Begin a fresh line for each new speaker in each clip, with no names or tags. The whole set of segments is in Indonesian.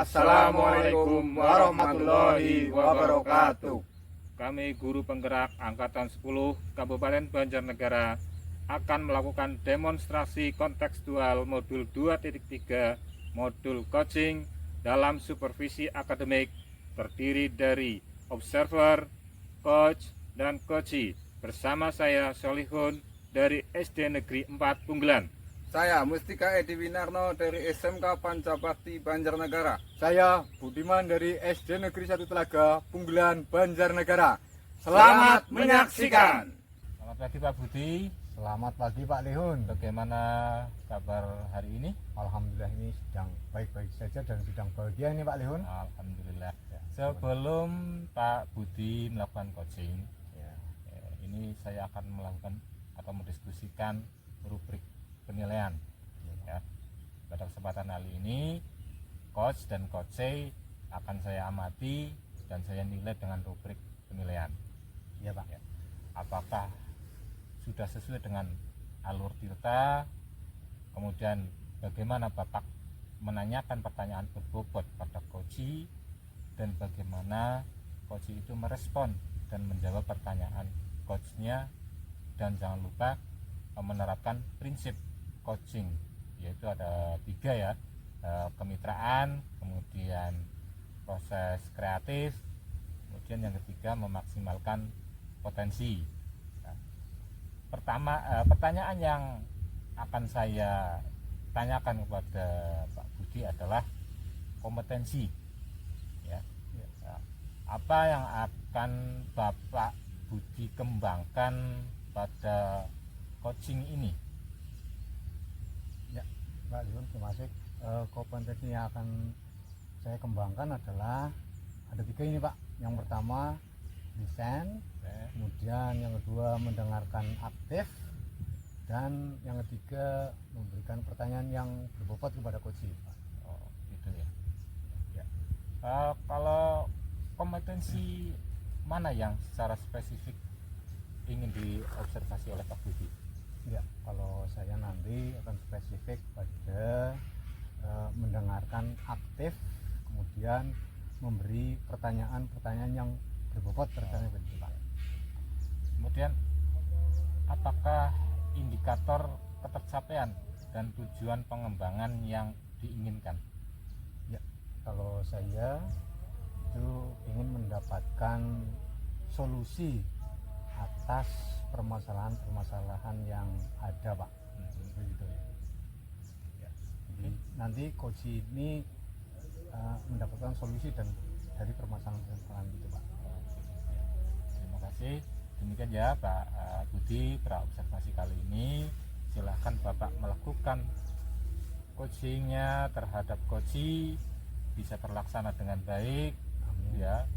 Assalamualaikum warahmatullahi wabarakatuh.
Kami guru penggerak Angkatan 10 Kabupaten Banjarnegara akan melakukan demonstrasi kontekstual modul 2.3 modul coaching dalam supervisi akademik terdiri dari observer, coach, dan coachee. Bersama saya Solihun dari SD Negeri 4 Punggelan.
Saya Mustika Edi Winarno dari SMK Pancabakti Banjarnegara.
Saya Budiman dari SD Negeri 1 Telaga, Punggelan, Banjarnegara.
Selamat menyaksikan.
Selamat pagi Pak Budi.
Selamat pagi Pak Lihun.
Bagaimana kabar hari ini?
Alhamdulillah ini sedang baik-baik saja dan sedang bahagia ini Pak Lihun.
Alhamdulillah. Sebelum Pak Budi melakukan coaching, ini saya akan melakukan atau mendiskusikan rubrik penilaian. Ya. Pada kesempatan kali ini, coach dan coachee akan saya amati dan saya nilai dengan rubrik penilaian.
Ya Pak.
Ya. Apakah sudah sesuai dengan alur tirta? Kemudian bagaimana Bapak menanyakan pertanyaan berbobot pada coachee dan bagaimana coachee itu merespon dan menjawab pertanyaan coachnya, dan jangan lupa menerapkan prinsip coaching, yaitu ada 3 ya, kemitraan, kemudian proses kreatif, kemudian yang ketiga memaksimalkan potensi. Nah, pertanyaan yang akan saya tanyakan kepada Pak Budi adalah kompetensi, ya. Nah, apa yang akan Bapak Budi kembangkan pada coaching ini?
Ya Pak Lihun, terima kasih. Kompetensi yang akan saya kembangkan adalah ada 3 ini Pak. Yang pertama listen, kemudian yang kedua mendengarkan aktif, dan yang ketiga memberikan pertanyaan yang berbobot kepada coachee Pak.
Oh, gitu ya. Ya. Kalau kompetensi mana yang secara spesifik ingin diobservasi oleh Pak Budi?
Ya, kalau saya nanti akan spesifik pada mendengarkan aktif, kemudian memberi pertanyaan-pertanyaan yang berbobot terkait dengan Pak.
Kemudian apakah indikator ketercapaian dan tujuan pengembangan yang diinginkan?
Ya, kalau saya itu ingin mendapatkan solusi atas permasalahan-permasalahan yang ada Pak. Begitu ya. Ya. Jadi nanti coachee ini mendapatkan solusi dan dari permasalahan-permasalahan itu Pak.
Terima kasih. Demikian ya Pak Budi, praobservasi kali ini. Silahkan Bapak melakukan coachingnya terhadap coachee bisa terlaksana dengan baik.
Amin.
Ya,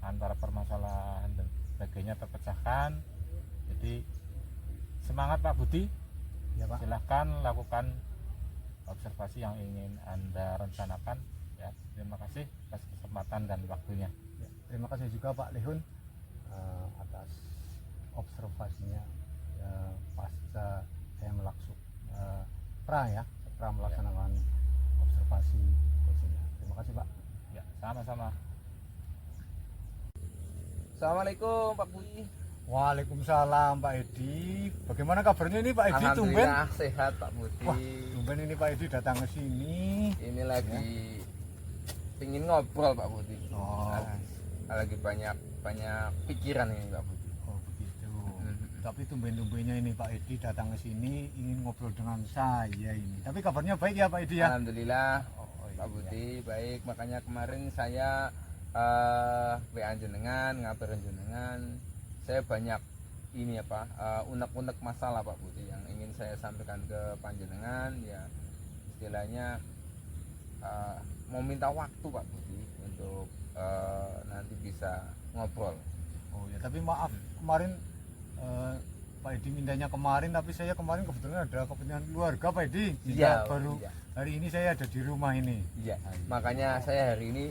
antara permasalahan dan sebagainya terpecahkan. Jadi semangat Pak Budi.
Ya Pak.
Silahkan lakukan observasi yang ingin Anda rencanakan. Ya, terima kasih atas kesempatan dan waktunya.
Ya, terima kasih juga Pak Lihun atas observasinya pasca saya melaksanakan observasi coachingnya. Terima kasih Pak.
Ya, sama-sama.
Assalamualaikum Pak Budi.
Waalaikumsalam Pak Edi. Bagaimana kabarnya ini Pak Edi? Tumben.
Alhamdulillah sehat Pak Budi.
Wah, tumben ini Pak Edi datang ke sini.
Ini lagi pingin ngobrol Pak Budi.
Oh,
Lagi banyak pikiran ini Pak Budi.
oh begitu. Tapi tumben-tumbennya ini Pak Edi datang ke sini ingin ngobrol dengan saya ini. Tapi kabarnya baik ya Pak Edi ya?
Alhamdulillah
Oh,
Pak Budi baik. Makanya kemarin saya WA jenengan, ngabarin jenengan. Saya banyak ini unek-unek masalah Pak Budi yang ingin saya sampaikan ke panjenengan, ya istilahnya mau minta waktu Pak Budi untuk nanti bisa ngobrol.
Oh ya, tapi maaf kemarin Pak Edi mintanya kemarin, tapi saya kemarin kebetulan ada kepentingan keluarga Pak Edi.
Iya,
baru
iya.
hari ini saya ada di rumah ini.
Iya, makanya saya hari ini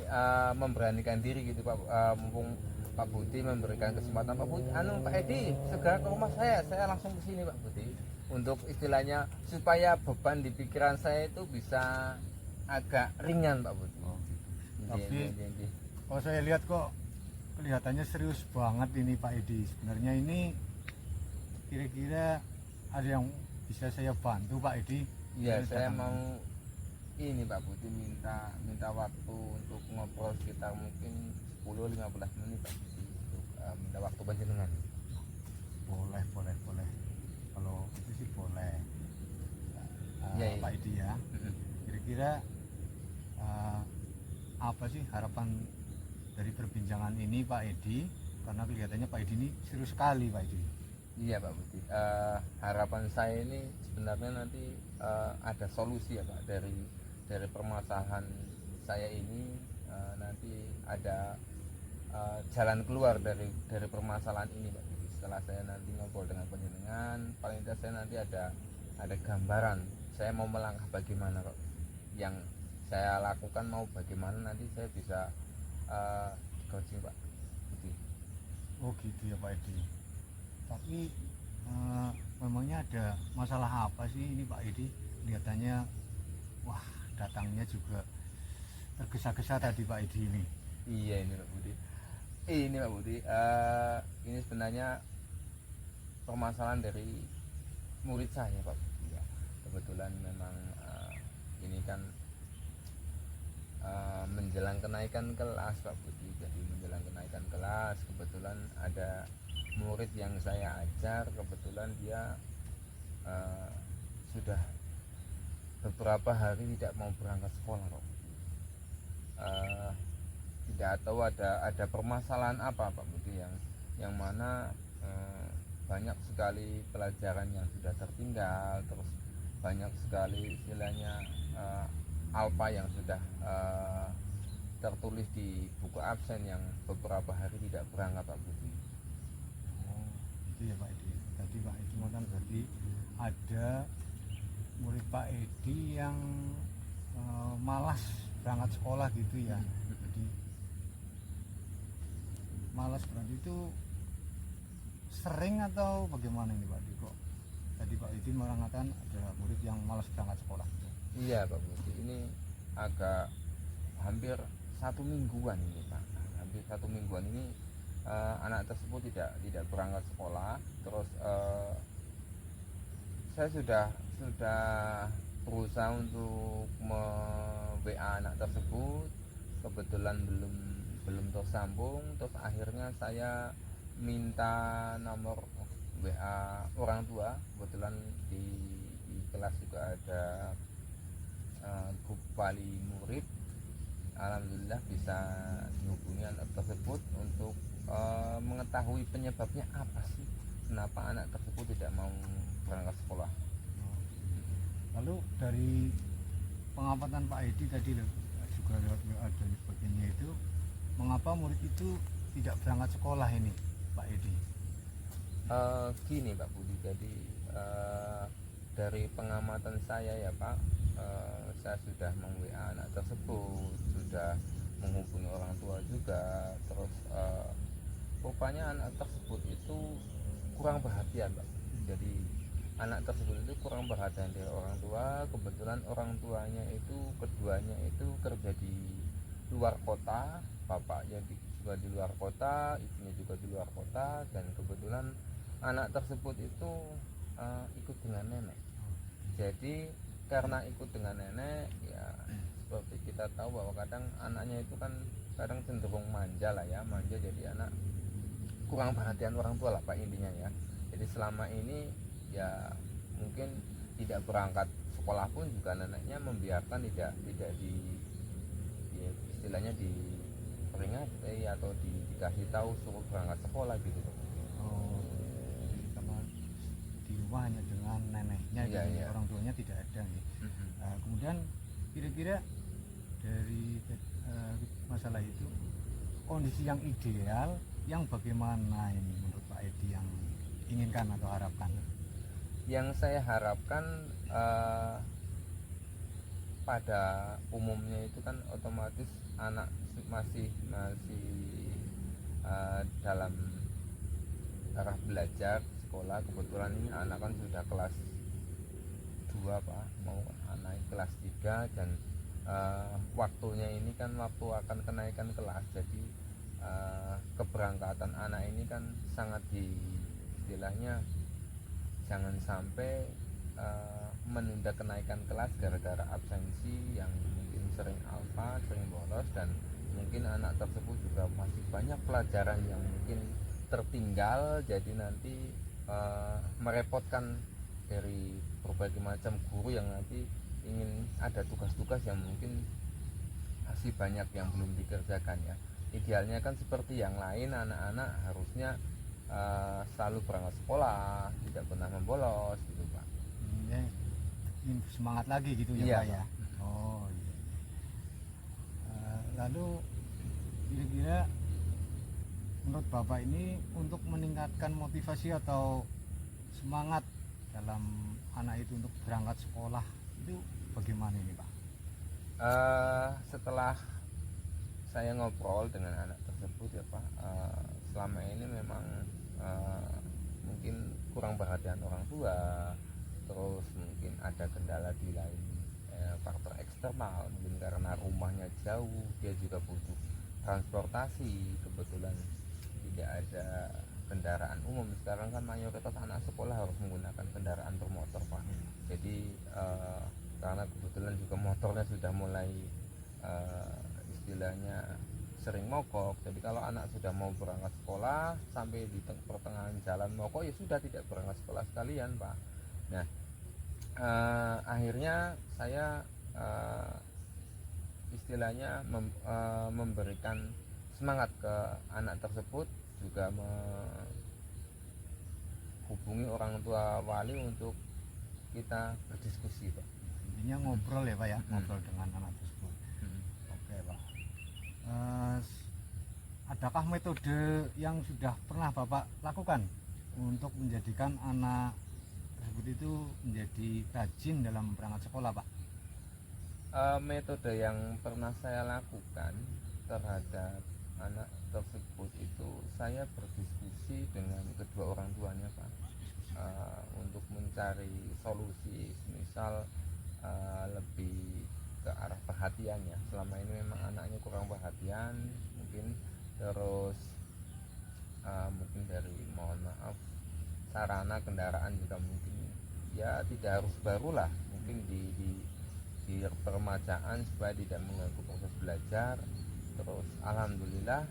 memberanikan diri gitu Pak, mumpung Pak Budi memberikan kesempatan. Pak Budi, Pak Edi segera ke rumah saya langsung ke sini Pak Budi, untuk istilahnya supaya beban di pikiran saya itu bisa agak ringan Pak Budi.
Tapi
Nggih.
kalau saya lihat kok kelihatannya serius banget ini Pak Edi. Sebenarnya ini kira-kira ada yang bisa saya bantu Pak Edi?
Iya,
Ini
saya
datang.
mau ini Pak Budi minta waktu untuk ngobrol sekitar mungkin 10-15 menit Pak Budi untuk minta waktu panjenengan.
Boleh. Kalau itu sih boleh.
Iya, iya.
Pak Edi ya.
Mm-mm.
Kira-kira apa sih harapan dari perbincangan ini Pak Edi? Karena kelihatannya Pak Edi ini serius sekali Pak Edi.
Iya Pak Budi. Harapan saya ini sebenarnya nanti ada solusi ya Pak dari permasalahan saya ini, nanti ada jalan keluar dari permasalahan ini Pak Budi. Setelah saya nanti ngobrol dengan panjenengan, paling tidak saya nanti ada gambaran saya mau melangkah bagaimana Pak. Yang saya lakukan mau bagaimana nanti saya bisa coaching Pak Budi.
Oh gitu ya Pak Edi. Tapi memangnya ada masalah apa sih ini Pak Edi? Kelihatannya wah datangnya juga tergesa-gesa tadi Pak Edi ini.
Iya ini Pak Budi. Ini Pak Budi, ini sebenarnya permasalahan dari murid saya Pak Budi. Ya. Kebetulan memang ini kan menjelang kenaikan kelas Pak Budi. Jadi menjelang kenaikan kelas kebetulan ada murid yang saya ajar, kebetulan dia sudah beberapa hari tidak mau berangkat sekolah Pak Budi. Tidak tahu ada permasalahan apa Pak Budi yang mana banyak sekali pelajaran yang sudah tertinggal, terus banyak sekali istilahnya alfa yang sudah tertulis di buku absen yang beberapa hari tidak berangkat Pak Budi.
Oh itu ya Pak Edi. Tadi Pak Edi kan berarti ada murid Pak Edi yang malas berangkat sekolah gitu ya. Jadi malas berarti itu sering atau bagaimana ini Pak Edi kok? Tadi Pak Edi mengatakan ada murid yang malas berangkat sekolah.
Iya Pak Budi, ini agak hampir 1 mingguan ini Pak. Hampir 1 mingguan ini anak tersebut tidak berangkat sekolah. Terus saya sudah berusaha untuk WA anak tersebut, kebetulan belum tersambung. Terus akhirnya saya minta nomor WA orang tua. Kebetulan di kelas juga ada grup wali murid. Alhamdulillah bisa dihubungi anak tersebut untuk mengetahui penyebabnya apa sih, kenapa anak tersebut tidak mau berangkat sekolah.
Lalu dari pengamatan Pak Edi tadi juga lewat WA dan sebagainya itu, mengapa murid itu tidak berangkat sekolah ini Pak Edi?
Gini Pak Budi, jadi dari pengamatan saya ya Pak, saya sudah meng-WA anak tersebut, sudah menghubungi orang tua juga, terus rupanya anak tersebut itu kurang perhatian Pak. Jadi anak tersebut itu kurang perhatian dari orang tua. Kebetulan orang tuanya itu keduanya itu kerja di luar kota, bapaknya juga di luar kota, ibunya juga di luar kota, dan kebetulan anak tersebut itu ikut dengan nenek. Jadi karena ikut dengan nenek ya, seperti kita tahu bahwa kadang anaknya itu kan kadang cenderung manja lah ya, manja, jadi anak kurang perhatian orang tua lah Pak intinya ya. Jadi selama ini ya mungkin tidak berangkat sekolah pun juga neneknya membiarkan, tidak di ya, istilahnya diperingati atau dikasih tahu suruh berangkat sekolah gitu.
Oh, jadi karena di rumah hanya dengan neneknya,
Iya,
dan
iya.
orang tuanya tidak ada nih. Nah, kemudian kira-kira dari masalah itu, kondisi yang ideal yang bagaimana ini menurut Pak Edi yang inginkan atau harapkan?
Yang saya harapkan pada umumnya itu kan otomatis anak masih dalam arah belajar sekolah. Kebetulan ini anak kan sudah kelas 2 Pak, mau naik kelas 3, dan waktunya ini kan waktu akan kenaikan kelas, jadi keberangkatan anak ini kan sangat istilahnya jangan sampai menunda kenaikan kelas gara-gara absensi yang mungkin sering alfa, sering bolos, dan mungkin anak tersebut juga masih banyak pelajaran yang mungkin tertinggal, jadi nanti merepotkan dari berbagai macam guru yang nanti ingin ada tugas-tugas yang mungkin masih banyak yang belum dikerjakan ya. Idealnya kan seperti yang lain, anak-anak harusnya selalu berangkat sekolah, tidak pernah membolos gitu Pak.
Ingin semangat lagi gitu ya
Iya,
Pak ya. Oh iya. Lalu kira-kira menurut Bapak ini untuk meningkatkan motivasi atau semangat dalam anak itu untuk berangkat sekolah itu bagaimana ini Pak?
Setelah saya ngobrol dengan anak tersebut ya Pak, selama ini memang mungkin kurang perhatian orang tua, terus mungkin ada kendala di lain faktor eksternal, mungkin karena rumahnya jauh, dia juga butuh transportasi, kebetulan tidak ada kendaraan umum. Sekarang kan mayoritas anak sekolah harus menggunakan kendaraan bermotor Pak. Jadi karena kebetulan juga motornya sudah mulai istilahnya sering mogok, jadi kalau anak sudah mau berangkat sekolah sampai di pertengahan jalan mogok, ya sudah tidak berangkat sekolah sekalian Pak. Nah akhirnya saya istilahnya memberikan semangat ke anak tersebut, juga menghubungi orang tua wali untuk kita berdiskusi Pak.
Intinya ngobrol ya Pak ya, ngobrol dengan anak tersebut. Oke Pak. Adakah metode yang sudah pernah Bapak lakukan untuk menjadikan anak tersebut itu menjadi rajin dalam berangkat sekolah Pak?
Metode yang pernah saya lakukan terhadap anak tersebut itu saya berdiskusi dengan kedua orang tuanya Pak, untuk mencari solusi, misal lebih ke arah perhatian ya. Selama ini memang anaknya kurang perhatian mungkin, terus mungkin dari mohon maaf sarana kendaraan juga mungkin ya tidak harus baru lah, mungkin di permajaan supaya tidak mengganggu proses belajar. Terus alhamdulillah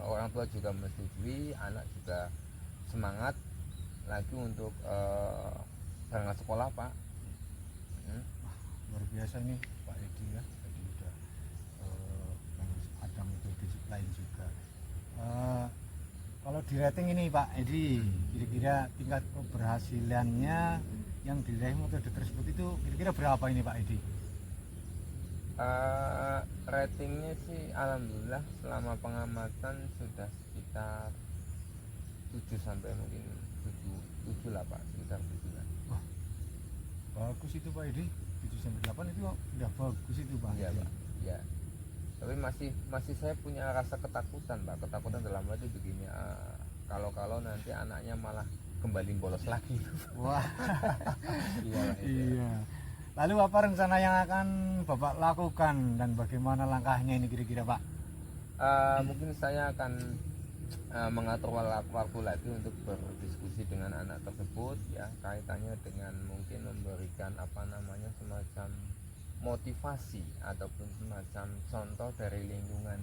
orang tua juga menyetujui, anak juga semangat lagi untuk berangkat sekolah Pak.
Luar biasa nih Pak Edi ya, tadi udah ada metode lain juga. Kalau di rating ini Pak Edi, kira-kira tingkat keberhasilannya yang diraih metode tersebut itu kira-kira berapa ini Pak Edi?
Ratingnya sih alhamdulillah selama pengamatan sudah sekitar 7 sampai mungkin 7 lah Pak, sekitar 7 lah.
Wah, bagus itu Pak Edi, 7 sampai 8 itu udah bagus itu Pak.
Iya
Edi.
Pak, ya. Tapi masih saya punya rasa ketakutan Pak, ketakutan dalam arti begini, kalau nanti anaknya malah kembali bolos lagi.
Wah.
Iya Pak,
Iya. Lalu apa rencana yang akan Bapak lakukan dan bagaimana langkahnya ini kira-kira Pak?
Mungkin saya akan mengatur waktu lagi untuk berdiskusi dengan anak tersebut ya, kaitannya dengan mungkin memberikan apa namanya semacam motivasi ataupun semacam contoh dari lingkungan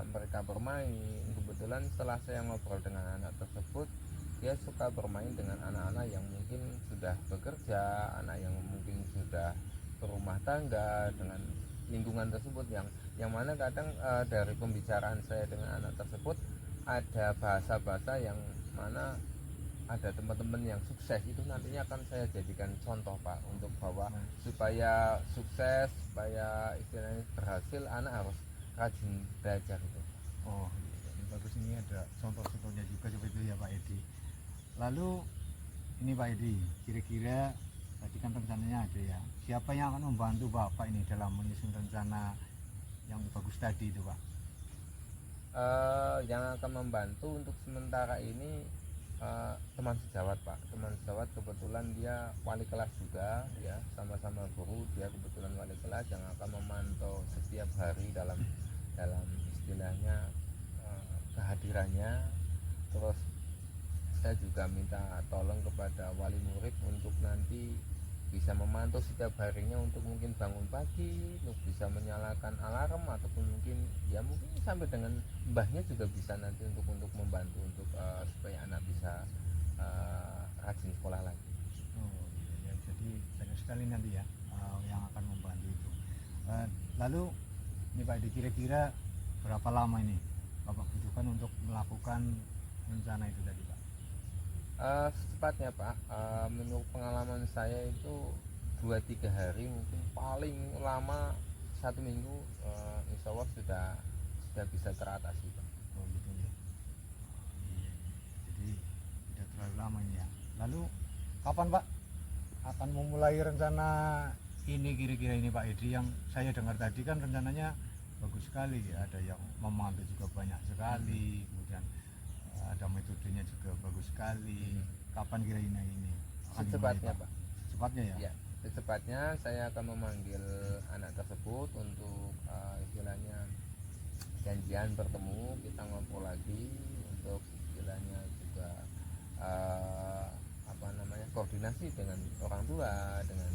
mereka bermain. Kebetulan setelah saya ngobrol dengan anak tersebut, dia suka bermain dengan anak-anak yang mungkin sudah bekerja, anak yang mungkin sudah berumah tangga, dengan lingkungan tersebut yang mana kadang dari pembicaraan saya dengan anak tersebut ada bahasa-bahasa yang mana ada teman-teman yang sukses, itu nantinya akan saya jadikan contoh Pak, untuk bahwa supaya sukses, supaya istilahnya berhasil, anak harus rajin belajar itu.
Oh, ini bagus, ini ada contoh-contohnya juga seperti itu ya Pak Edi. Lalu ini Pak Edi, kira-kira tadi kan rencananya ada ya, siapa yang akan membantu Bapak ini dalam menyusun rencana yang bagus tadi itu Pak?
Yang akan membantu untuk sementara ini teman sejawat Pak, teman sejawat kebetulan dia wali kelas juga ya, sama-sama guru, dia kebetulan wali kelas yang akan memantau setiap hari dalam dalam istilahnya kehadirannya. Terus saya juga minta tolong kepada wali murid untuk nanti bisa memantau setiap harinya untuk mungkin bangun pagi, untuk bisa menyalakan alarm ataupun mungkin ya mungkin sampai dengan mbahnya juga bisa nanti untuk membantu untuk supaya anak bisa rajin sekolah lagi.
Oh iya, jadi banyak sekali nanti ya yang akan membantu itu. Lalu ini Pak Edi, kira-kira berapa lama ini Bapak butuhkan untuk melakukan rencana itu tadi Pak?
Secepatnya Pak, menurut pengalaman saya itu 2-3 hari, mungkin paling lama 1 minggu, insya Allah sudah bisa teratasi Pak.
Oh gitu ya. Iya, jadi tidak terlalu lama ini ya. Lalu kapan Pak akan memulai rencana ini kira-kira ini Pak Edi? Yang saya dengar tadi kan rencananya bagus sekali ya, ada yang memantau juga banyak sekali, kemudian ada metodenya juga bagus sekali. Kapan kira-kira ini akan
Secepatnya
dimulai,
Pak.
Secepatnya ya?
Ya, secepatnya saya akan memanggil anak tersebut untuk istilahnya janjian bertemu, kita ngobrol lagi untuk istilahnya juga koordinasi dengan orang tua, dengan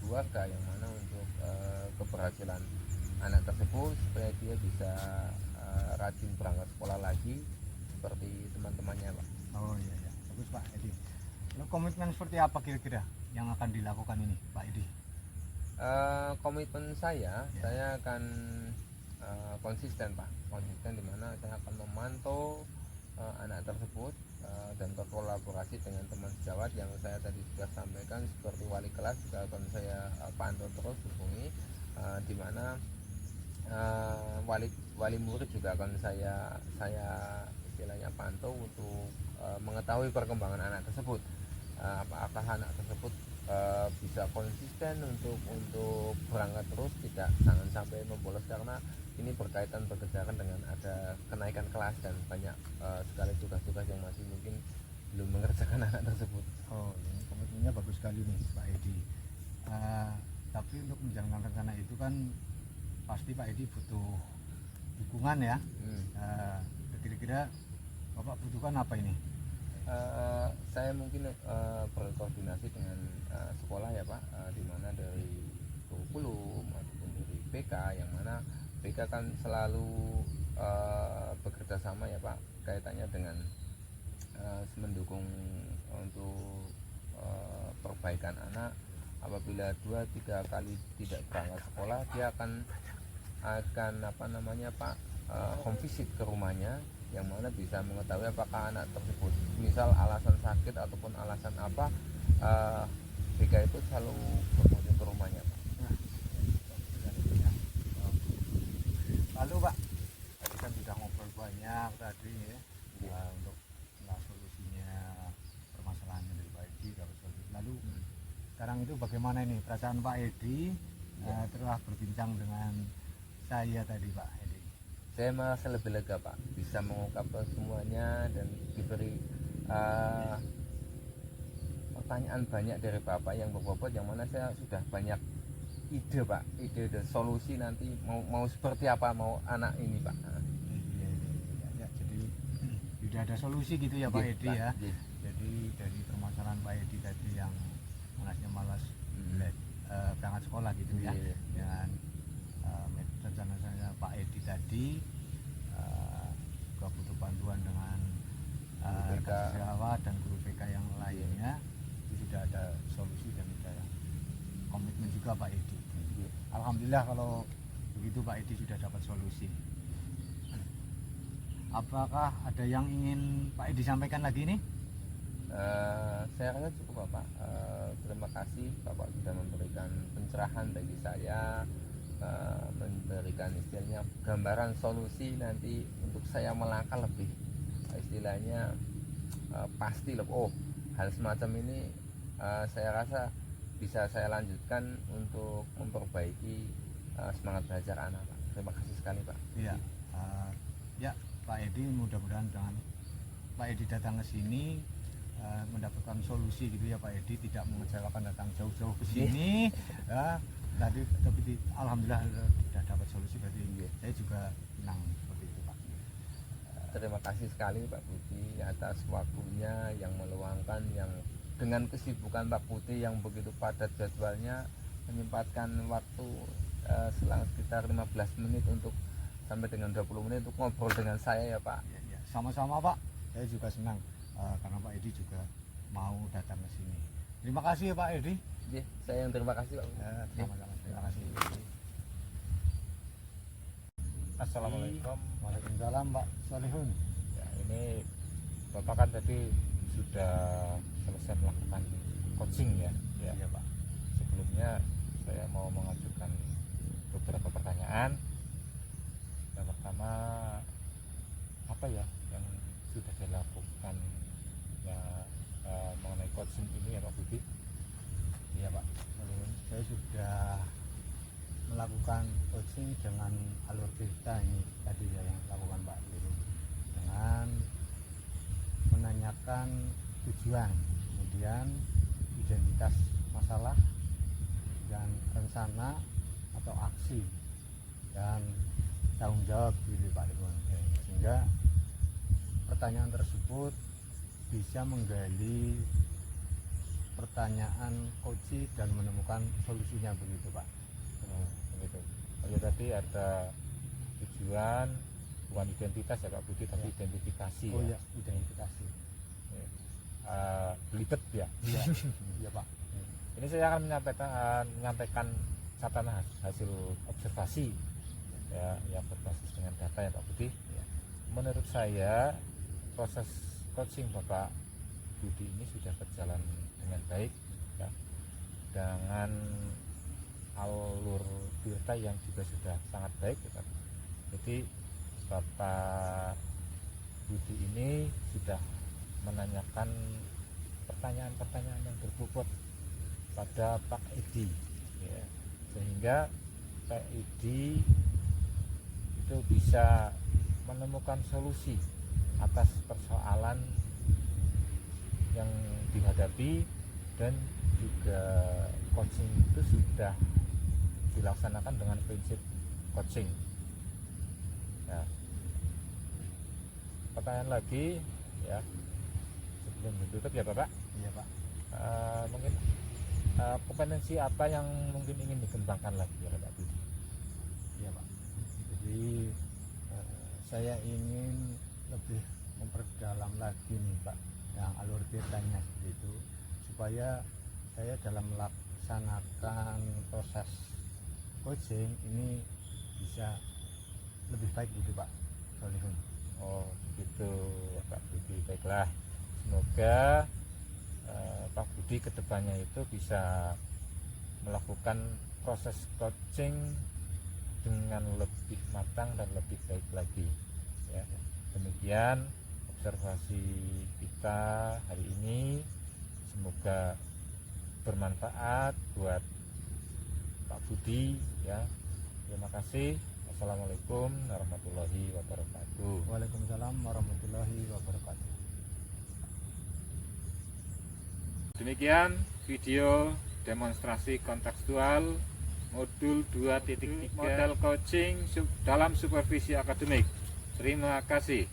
keluarga yang mana untuk keberhasilan anak tersebut supaya dia bisa rajin berangkat sekolah lagi seperti teman-temannya Pak.
Oh iya ya, bagus Pak Edi. Lalu komitmen seperti apa kira-kira yang akan dilakukan ini Pak Edi?
Komitmen saya akan konsisten Pak, konsisten di mana saya akan memantau anak tersebut dan berkolaborasi dengan teman sejawat yang saya tadi sudah sampaikan, seperti wali kelas juga akan saya pantau terus, hubungi, di mana wali murid juga akan saya istilahnya pantau untuk mengetahui perkembangan anak tersebut, apakah anak tersebut bisa konsisten untuk berangkat terus, jangan sampai membolos, karena ini berkaitan berkejaran dengan ada kenaikan kelas dan banyak sekali tugas-tugas yang masih mungkin belum mengerjakan anak tersebut.
Oh ini komitmennya bagus sekali nih Pak Edi. Tapi untuk menjalankan rencana itu kan pasti Pak Edi butuh dukungan ya. Kira-kira Bapak butuhkan apa ini?
Saya mungkin berkoordinasi dengan sekolah ya Pak, di mana dari kurikulum ataupun dari BK, yang mana BK kan selalu bekerja sama ya Pak, kaitannya dengan mendukung untuk perbaikan anak. Apabila 2-3 kali tidak berangkat sekolah, dia akan Pak, home visit ke rumahnya, yang mana bisa mengetahui apakah anak tersebut misal alasan sakit ataupun alasan apa, BK itu selalu berkunjung ke rumahnya Pak.
Lalu Pak, tadi kan sudah ngobrol banyak tadi ya, untuk solusinya permasalahannya dari Pak Edi. Lalu sekarang itu bagaimana ini perasaan Pak Edi telah berbincang dengan saya tadi Pak Edi?
Saya merasa lebih lega Pak, bisa mengungkapkan semuanya dan diberi pertanyaan banyak dari Bapak yang berbobot, yang mana saya sudah banyak ide Pak, ide solusi nanti mau seperti apa mau anak ini Pak.
Ya, jadi sudah ada solusi gitu ya Pak Edi ya. Jadi dari permasalahan Pak Edi tadi yang anaknya malas berangkat sekolah gitu ya, dan rencana saya Pak Edi tadi juga butuh bantuan dengan sejawat dan guru BK yang lainnya, itu sudah ada solusi dan sudah komitmen juga Pak Edi. Alhamdulillah kalau begitu Pak Edi sudah dapat solusi. Apakah ada yang ingin Pak Edi sampaikan lagi nih?
Saya rasa cukup Bapak. Terima kasih Bapak sudah memberikan pencerahan bagi saya, memberikan istilahnya gambaran solusi nanti untuk saya melangkah lebih istilahnya pasti loh. Oh, hal semacam ini saya rasa bisa saya lanjutkan untuk memperbaiki semangat belajar anak Pak. Terima kasih sekali Pak.
Iya, ya Pak Edi, mudah-mudahan dengan Pak Edi datang ke sini mendapatkan solusi gitu ya Pak Edi, tidak mengecewakan datang jauh-jauh ke sini ya. Tadi tapi alhamdulillah sudah dapat solusi, berarti saya juga senang seperti itu Pak.
Terima kasih sekali Pak Budi atas waktunya yang meluangkan, yang dengan kesibukan Pak Budi yang begitu padat jadwalnya menyempatkan waktu selang sekitar 15 menit untuk sampai dengan 20 menit untuk ngobrol dengan saya ya Pak.
Ya, sama-sama Pak, saya juga senang karena Pak Edi juga mau datang ke sini. Terima kasih ya Pak Edi.
Ya, saya yang terima kasih Pak.
Sama-sama, terima kasih.
Assalamualaikum.
Waalaikumsalam Pak Solihun.
Ya, ini Bapak kan tadi sudah selesai melakukan coaching ya.
Iya Pak.
Sebelumnya saya mau mengajukan beberapa pertanyaan. Yang pertama, apa ya yang sudah dilakukan ya mengenai coaching ini ya Pak Budi?
Iya Pak Solihun, saya sudah melakukan coaching dengan alur cerita ini tadi ya yang dilakukan Pak Solihun, dengan menanyakan tujuan, kemudian identitas masalah dan rencana atau aksi dan tanggung jawab gitu Pak Solihun, sehingga pertanyaan tersebut bisa menggali pertanyaan coach dan menemukan solusinya begitu Pak.
Begitu. Oh, ya, tadi ada tujuan, bukan identitas ya Pak Budi, tapi identifikasi.
Oh
ya.
ya, identifikasi.
Belibet ya.
Iya, iya Pak.
Ini saya akan menyampaikan catatan hasil observasi ya, yang berbasis dengan data ya Pak Budi.
Ya.
Menurut saya proses coaching Bapak Budi ini sudah berjalan dengan baik ya, dengan alur cerita yang juga sudah sangat baik ya, Pak. Jadi Bapak Budi ini sudah menanyakan pertanyaan-pertanyaan yang berbobot pada Pak Edi ya, sehingga Pak Edi itu bisa menemukan solusi atas persoalan yang dihadapi, dan juga coaching itu sudah dilaksanakan dengan prinsip coaching ya. Pertanyaan lagi ya sebelum ditutup ya Bapak.
Iya Pak.
Mungkin kompetensi apa yang mungkin ingin dikembangkan lagi oleh Pak Budi?
Iya Pak. Jadi saya ingin lebih memperdalam lagi nih Pak yang alur ceritanya seperti itu, supaya saya dalam melaksanakan proses coaching ini bisa lebih baik gitu Pak Solihun.
Oh begitu Pak Budi, baiklah, semoga Pak Budi kedepannya itu bisa melakukan proses coaching dengan lebih matang dan lebih baik lagi ya. Demikian observasi kita hari ini, semoga bermanfaat buat Pak Budi ya. Terima kasih. Assalamualaikum warahmatullahi wabarakatuh.
Waalaikumsalam warahmatullahi wabarakatuh.
Demikian video demonstrasi kontekstual modul 2.3 model coaching dalam supervisi akademik. Terima kasih.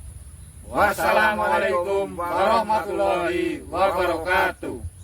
Wassalamualaikum warahmatullahi wabarakatuh.